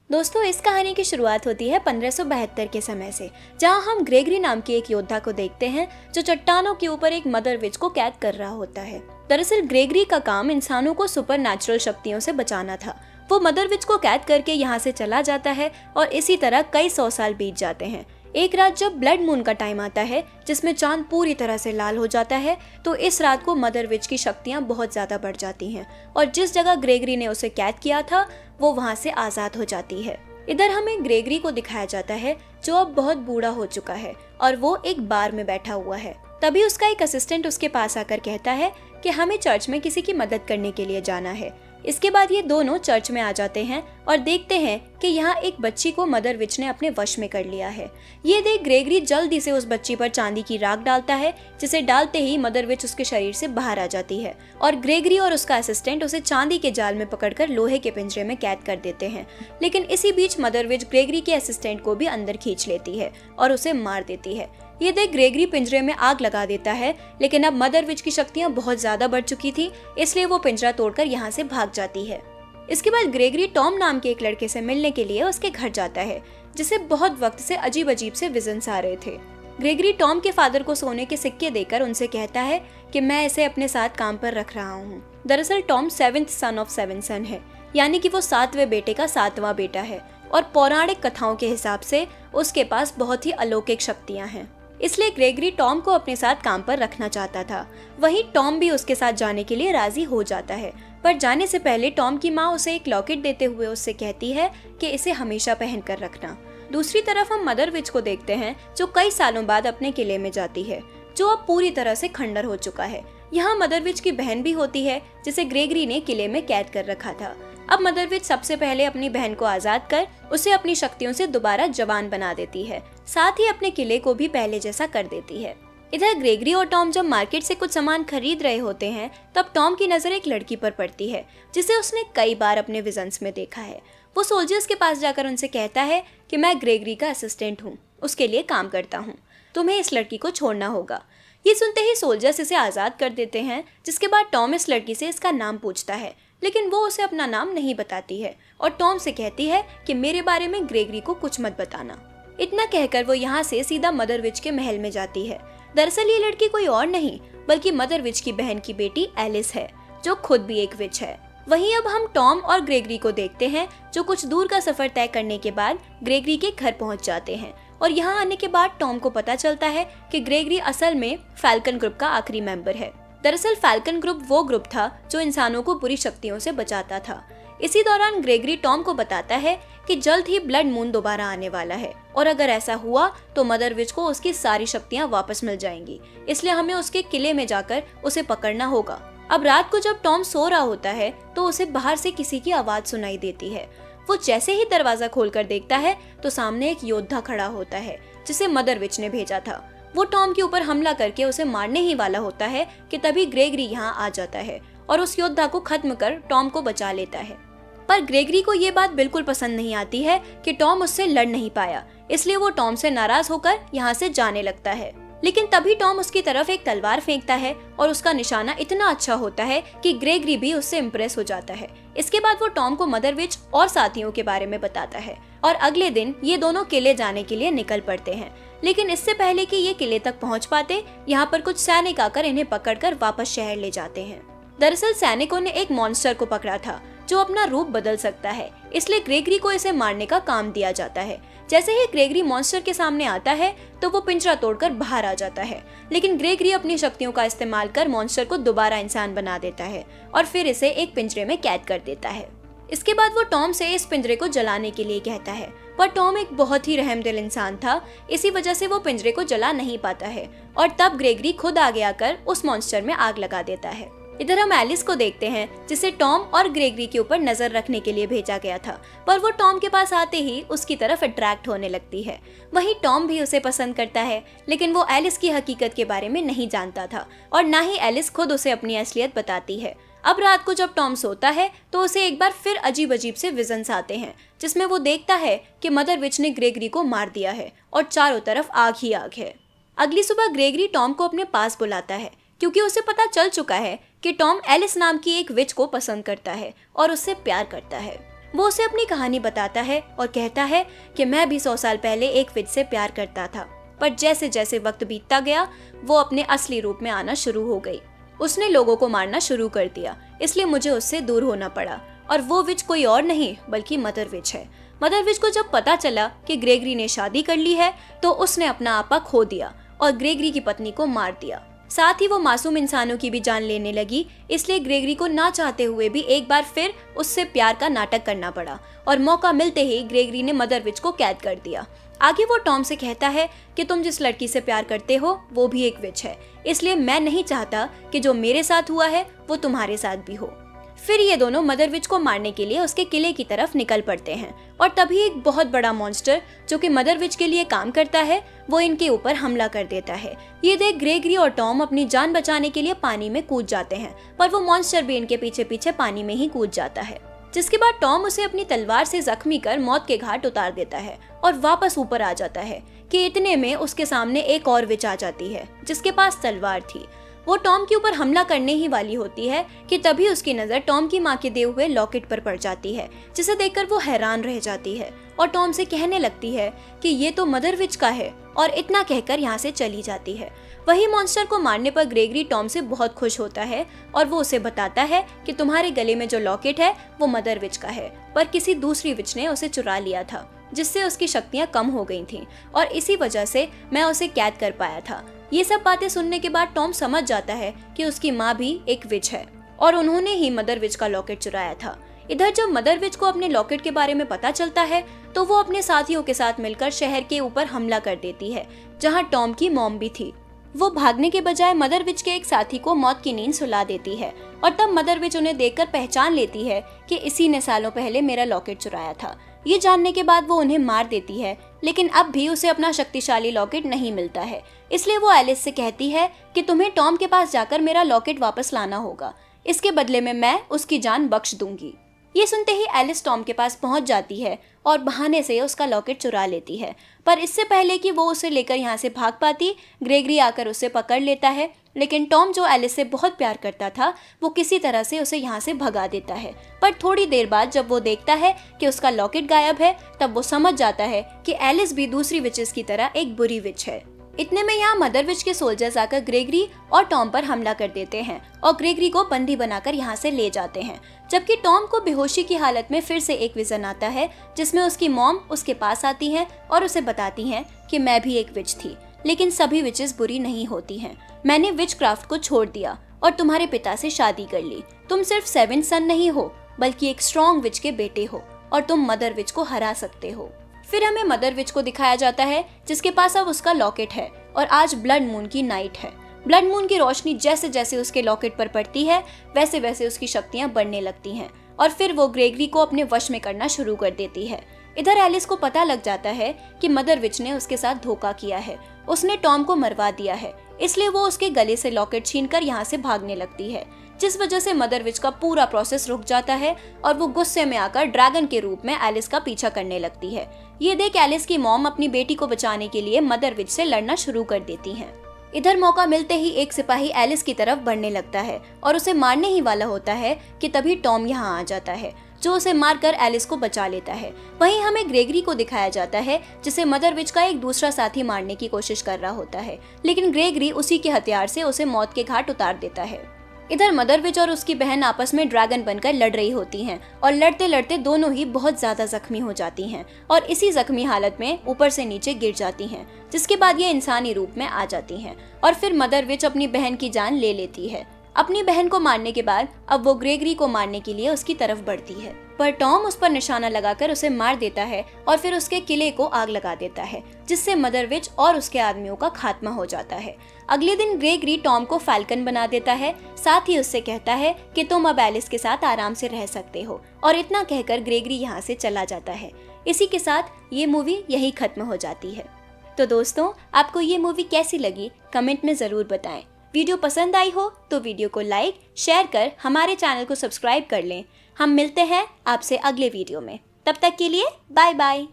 दोस्तों, इस कहानी की शुरुआत होती है 1572 के समय से, जहां हम ग्रेगरी नाम के एक योद्धा को देखते हैं जो चट्टानों के ऊपर एक मदर विच को कैद कर रहा होता है। दरअसल ग्रेगरी का काम इंसानों को सुपर नेचुरल शक्तियों से बचाना था। वो मदर विच को कैद करके यहाँ से चला जाता है और इसी तरह कई 100 साल बीत जाते हैं। एक रात जब ब्लड मून का टाइम आता है, जिसमें चांद पूरी तरह से लाल हो जाता है, तो इस रात को मदर विच की शक्तियां बहुत ज्यादा बढ़ जाती हैं और जिस जगह ग्रेगरी ने उसे कैद किया था वो वहां से आजाद हो जाती है। इधर हमें ग्रेगरी को दिखाया जाता है जो अब बहुत बूढ़ा हो चुका है और वो एक बार में बैठा हुआ है। तभी उसका एक असिस्टेंट उसके पास आकर कहता है कि हमें चर्च में किसी की मदद करने के लिए जाना है। इसके बाद ये दोनों चर्च में आ जाते हैं और देखते हैं कि यहाँ एक बच्ची को मदर विच ने अपने वश में कर लिया है। ये देख ग्रेगरी जल्दी से उस बच्ची पर चांदी की राख डालता है, जिसे डालते ही मदर विच उसके शरीर से बाहर आ जाती है और ग्रेगरी और उसका असिस्टेंट उसे चांदी के जाल में पकड़कर लोहे के पिंजरे में कैद कर देते हैं। लेकिन इसी बीच मदर विच ग्रेगरी के असिस्टेंट को भी अंदर खींच लेती है और उसे मार देती है। ये देख ग्रेगरी पिंजरे में आग लगा देता है, लेकिन अब मदर विच की शक्तियां बहुत ज्यादा बढ़ चुकी थी, इसलिए वो पिंजरा तोड़कर यहाँ से भाग जाती है। इसके बाद ग्रेगरी टॉम नाम के एक लड़के से मिलने के लिए उसके घर जाता है, जिसे बहुत वक्त से अजीब अजीब से विजन्स आ रहे थे। ग्रेगरी टॉम के फादर को सोने के सिक्के देकर उनसे कहता है कि मैं इसे अपने साथ काम पर रख रहा हूँ। दरअसल टॉम 7th सन ऑफ 7 सन है, यानी कि वो 7वें बेटे का 7वां बेटा है और पौराणिक कथाओं के हिसाब से उसके पास बहुत ही अलौकिक शक्तियाँ हैं। इसलिए ग्रेगरी टॉम को अपने साथ काम पर रखना चाहता था। वहीं टॉम भी उसके साथ जाने के लिए राजी हो जाता है, पर जाने से पहले टॉम की माँ उसे एक लॉकेट देते हुए उससे कहती है कि इसे हमेशा पहन कर रखना। दूसरी तरफ हम मदर विच को देखते हैं जो कई सालों बाद अपने किले में जाती है, जो अब पूरी तरह से खंडर हो चुका है। यहाँ मदर विच की बहन भी होती है, जिसे ग्रेगरी ने किले में कैद कर रखा था। अब मदर विच सबसे पहले अपनी बहन को आजाद कर उसे अपनी शक्तियों से दोबारा जवान बना देती है, साथ ही अपने किले को भी पहले जैसा कर देती है। इधर ग्रेगरी और टॉम जब मार्केट से कुछ सामान खरीद रहे होते हैं, तब टॉम की नजर एक लड़की पर पड़ती है, जिसे उसने कई बार अपने विजन्स में देखा है। वो सोल्जर्स के पास जाकर उनसे कहता है कि मैं ग्रेगरी का असिस्टेंट हूँ, उसके लिए काम करता हूँ, तुम्हें इस लड़की को छोड़ना होगा। ये सुनते ही सोल्जर्स इसे आजाद कर देते हैं, जिसके बाद टॉम इस लड़की से इसका नाम पूछता है, लेकिन वो उसे अपना नाम नहीं बताती है और टॉम से कहती है कि मेरे बारे में ग्रेगरी को कुछ मत बताना। इतना कहकर वो यहाँ से सीधा मदर विच के महल में जाती है। दरअसल ये लड़की कोई और नहीं बल्कि मदर विच की बहन की बेटी एलिस है, जो खुद भी एक विच है। वहीं अब हम टॉम और ग्रेगरी को देखते हैं, जो कुछ दूर का सफर तय करने के बाद ग्रेगरी के घर पहुंच जाते हैं और यहाँ आने के बाद टॉम को पता चलता है कि ग्रेगरी असल में फैल्कन ग्रुप का आखिरी मेंबर है। दरअसल फैल्कन ग्रुप वो ग्रुप था जो इंसानों को बुरी शक्तियों से बचाता था। इसी दौरान ग्रेगरी टॉम को बताता है कि जल्द ही ब्लड मून दोबारा आने वाला है और अगर ऐसा हुआ तो मदर विच को उसकी सारी शक्तियां वापस मिल जाएंगी, इसलिए हमें उसके किले में जाकर उसे पकड़ना होगा। अब रात को जब टॉम सो रहा होता है तो उसे बाहर से किसी की आवाज सुनाई देती है। वो जैसे ही दरवाजा खोलकर देखता है तो सामने एक योद्धा खड़ा होता है, जिसे मदर विच ने भेजा था। वो टॉम के ऊपर हमला करके उसे मारने ही वाला होता है कि तभी ग्रेगरी यहाँ आ जाता है और उस योद्धा को खत्म कर टॉम को बचा लेता है। पर ग्रेगरी को ये बात बिल्कुल पसंद नहीं आती है कि टॉम उससे लड़ नहीं पाया, इसलिए वो टॉम से नाराज होकर यहाँ से जाने लगता है। लेकिन तभी टॉम उसकी तरफ एक तलवार फेंकता है और उसका निशाना इतना अच्छा होता है कि ग्रेगरी भी उससे इम्प्रेस हो जाता है। इसके बाद वो टॉम को मदर विच और साथियों के बारे में बताता है और अगले दिन ये दोनों किले जाने के लिए निकल पड़ते हैं। लेकिन इससे पहले कि ये किले तक पहुंच पाते, यहाँ पर कुछ सैनिक आकर इन्हें पकड़कर वापस शहर ले जाते हैं। दरअसल सैनिकों ने एक मॉन्स्टर को पकड़ा था जो अपना रूप बदल सकता है, इसलिए ग्रेगरी को इसे मारने का काम दिया जाता है। जैसे ही ग्रेगरी मॉन्स्टर के सामने आता है तो वो पिंजरा तोड़कर बाहर आ जाता है, लेकिन ग्रेगरी अपनी शक्तियों का इस्तेमाल कर मॉन्स्टर को दोबारा इंसान बना देता है और फिर इसे एक पिंजरे में कैद कर देता है। इसके बाद वो टॉम से इस पिंजरे को जलाने के लिए कहता है, पर टॉम एक बहुत ही रहमदिल इंसान था, इसी वजह से वो पिंजरे को जला नहीं पाता है और तब ग्रेगरी खुद आगे आकर उस मॉन्स्टर में आग लगा देता है। इधर हम एलिस को देखते हैं, जिसे टॉम और ग्रेगरी के ऊपर नजर रखने के लिए भेजा गया था, पर वो टॉम के पास आते ही उसकी तरफ अट्रैक्ट होने लगती है। वहीं टॉम भी उसे पसंद करता है, लेकिन वो एलिस की हकीकत के बारे में नहीं जानता था और ना ही एलिस खुद उसे अपनी असलियत बताती है। अब रात को जब टॉम सोता है तो उसे एक बार फिर अजीब अजीब से विजन्स आते हैं, जिसमें वो देखता है कि मदर विच ने ग्रेगरी को मार दिया है और चारों तरफ आग ही आग है। अगली सुबह ग्रेगरी टॉम को अपने पास बुलाता है, क्योंकि उसे पता चल चुका है कि टॉम एलिस नाम की एक विच को पसंद करता है और उससे प्यार करता है। वो उसे अपनी कहानी बताता है और कहता है कि मैं भी 100 साल पहले एक विच से प्यार करता था, पर जैसे जैसे वक्त बीतता गया वो अपने असली रूप में आना शुरू हो गई। उसने लोगों को मारना शुरू कर दिया, इसलिए मुझे उससे दूर होना पड़ा। और वो विच कोई और नहीं बल्कि मदर विच है। मदर विच को जब पता चला कि ग्रेगरी ने शादी कर ली है तो उसने अपना आपा खो दिया और ग्रेगरी की पत्नी को मार दिया। साथ ही वो मासूम इंसानों की भी जान लेने लगी, इसलिए ग्रेगरी को ना चाहते हुए भी एक बार फिर उससे प्यार का नाटक करना पड़ा और मौका मिलते ही ग्रेगरी ने मदर विच को कैद कर दिया। आगे वो टॉम से कहता है कि तुम जिस लड़की से प्यार करते हो वो भी एक विच है, इसलिए मैं नहीं चाहता कि जो मेरे साथ हुआ है वो तुम्हारे साथ भी हो। फिर ये दोनों मदर विच को मारने के लिए उसके किले की तरफ निकल पड़ते हैं और तभी एक बहुत बड़ा मॉन्स्टर जो कि मदर विच के लिए काम करता है वो इनके ऊपर हमला कर देता है। ये देख ग्रेगरी और टॉम अपनी जान बचाने के लिए पानी में कूद जाते हैं, पर वो मॉन्स्टर भी इनके पीछे पीछे पानी में ही कूद जाता है, जिसके बाद टॉम उसे अपनी तलवार से जख्मी कर मौत के घाट उतार देता है और वापस ऊपर आ जाता है कि इतने में उसके सामने एक और विच आ जाती है जिसके पास तलवार थी। वो टॉम के ऊपर हमला करने ही वाली होती है कि तभी उसकी नजर टॉम की माँ के दिए हुए लॉकेट पर पड़ जाती है, जिसे देखकर वो हैरान रह जाती है और टॉम से कहने लगती है कि ये तो मदर विच का है, और इतना कहकर यहाँ से चली जाती है। वही मॉन्स्टर को मारने पर ग्रेगरी टॉम से बहुत खुश होता है और वो उसे बताता है कि तुम्हारे गले में जो लॉकेट है वो मदर विच का है, पर किसी दूसरी विच ने उसे चुरा लिया था, जिससे उसकी शक्तियाँ कम हो गई थीं और इसी वजह से मैं उसे कैद कर पाया था। ये सब बातें सुनने के बाद टॉम समझ जाता है कि उसकी माँ भी एक विच है और उन्होंने ही मदर विच का लॉकेट चुराया था। इधर जब मदर विच को अपने लॉकेट के बारे में पता चलता है तो वो अपने साथियों के साथ मिलकर शहर के ऊपर हमला कर देती है, जहाँ टॉम की मॉम भी थी। वो भागने के बजाय मदर विच के एक साथी को मौत की नींद सुला देती है और तब मदर विच उन्हें देखकर पहचान लेती है कि इसी ने सालों पहले मेरा लॉकेट चुराया था। ये जानने के बाद वो उन्हें मार देती है, लेकिन अब भी उसे अपना शक्तिशाली लॉकेट नहीं मिलता है, इसलिए वो एलिस से कहती है कि तुम्हें टॉम के पास जाकर मेरा लॉकेट वापस लाना होगा, इसके बदले में मैं उसकी जान बख्श दूंगी। ये सुनते ही एलिस टॉम के पास पहुंच जाती है और बहाने से उसका लॉकेट चुरा लेती है, पर इससे पहले कि वो उसे लेकर यहाँ से भाग पाती, ग्रेगरी आकर उसे पकड़ लेता है। लेकिन टॉम जो एलिस से बहुत प्यार करता था वो किसी तरह से उसे यहाँ से भगा देता है, पर थोड़ी देर बाद जब वो देखता है कि उसका लॉकेट गायब है तब वो समझ जाता है कि एलिस भी दूसरी विचेस की तरह एक बुरी विच है। इतने में यहाँ मदर विच के सोल्जर्स आकर ग्रेगरी और टॉम पर हमला कर देते हैं और ग्रेगरी को बंदी बनाकर यहाँ से ले जाते हैं, जबकि टॉम को बेहोशी की हालत में फिर से एक विजन आता है जिसमें उसकी मॉम उसके पास आती हैं और उसे बताती हैं कि मैं भी एक विच थी, लेकिन सभी विचेस बुरी नहीं होती हैं। मैंने विच क्राफ्ट को छोड़ दिया और तुम्हारे पिता से शादी कर ली। तुम सिर्फ 7 सन नहीं हो बल्कि एक स्ट्रॉन्ग विच के बेटे हो और तुम मदर विच को हरा सकते हो। फिर हमें मदर विच को दिखाया जाता है जिसके पास अब उसका लॉकेट है और आज ब्लड मून की नाइट है। ब्लड मून की रोशनी जैसे जैसे उसके लॉकेट पर पड़ती है वैसे वैसे उसकी शक्तियां बढ़ने लगती हैं और फिर वो ग्रेगरी को अपने वश में करना शुरू कर देती है। इधर एलिस को पता लग जाता है कि मदर विच ने उसके साथ धोखा किया है, उसने टॉम को मरवा दिया है, इसलिए वो उसके गले से लॉकेट छीनकर यहाँ से भागने लगती है, जिस वजह से मदर विच का पूरा प्रोसेस रुक जाता है और वो गुस्से में आकर ड्रैगन के रूप में एलिस का पीछा करने लगती है। ये देख एलिस की मॉम अपनी बेटी को बचाने के लिए मदर विच से लड़ना शुरू कर देती हैं। इधर मौका मिलते ही एक सिपाही एलिस की तरफ बढ़ने लगता है और उसे मारने ही वाला होता है कि तभी टॉम यहाँ आ जाता है, जो उसे मारकर एलिस को बचा लेता है। वहीं हमें ग्रेगरी को दिखाया जाता है जिसे मदर विच का एक दूसरा साथी मारने की कोशिश कर रहा होता है, लेकिन ग्रेगरी उसी के हथियार से उसे मौत के घाट उतार देता है। इधर मदर विच और उसकी बहन आपस में ड्रैगन बनकर लड़ रही होती हैं और लड़ते लड़ते दोनों ही बहुत ज्यादा जख्मी हो जाती हैं और इसी जख्मी हालत में ऊपर से नीचे गिर जाती हैं, जिसके बाद ये इंसानी रूप में आ जाती हैं और फिर मदर विच अपनी बहन की जान ले लेती है। अपनी बहन को मारने के बाद अब वो ग्रेगरी को मारने के लिए उसकी तरफ बढ़ती है, पर टॉम उस पर निशाना लगाकर उसे मार देता है और फिर उसके किले को आग लगा देता है, जिससे मदर विच और उसके आदमियों का खात्मा हो जाता है। अगले दिन ग्रेगरी टॉम को फैल्कन बना देता है, साथ ही उससे कहता है कि तुम अब एलिस के साथ आराम से रह सकते हो, और इतना कहकर ग्रेगरी यहाँ से चला जाता है। इसी के साथ ये मूवी यही खत्म हो जाती है। तो दोस्तों, आपको ये मूवी कैसी लगी कमेंट में जरूर बताएं। वीडियो पसंद आई हो तो वीडियो को लाइक शेयर कर हमारे चैनल को सब्सक्राइब कर लें। हम मिलते हैं आपसे अगले वीडियो में, तब तक के लिए बाय बाय।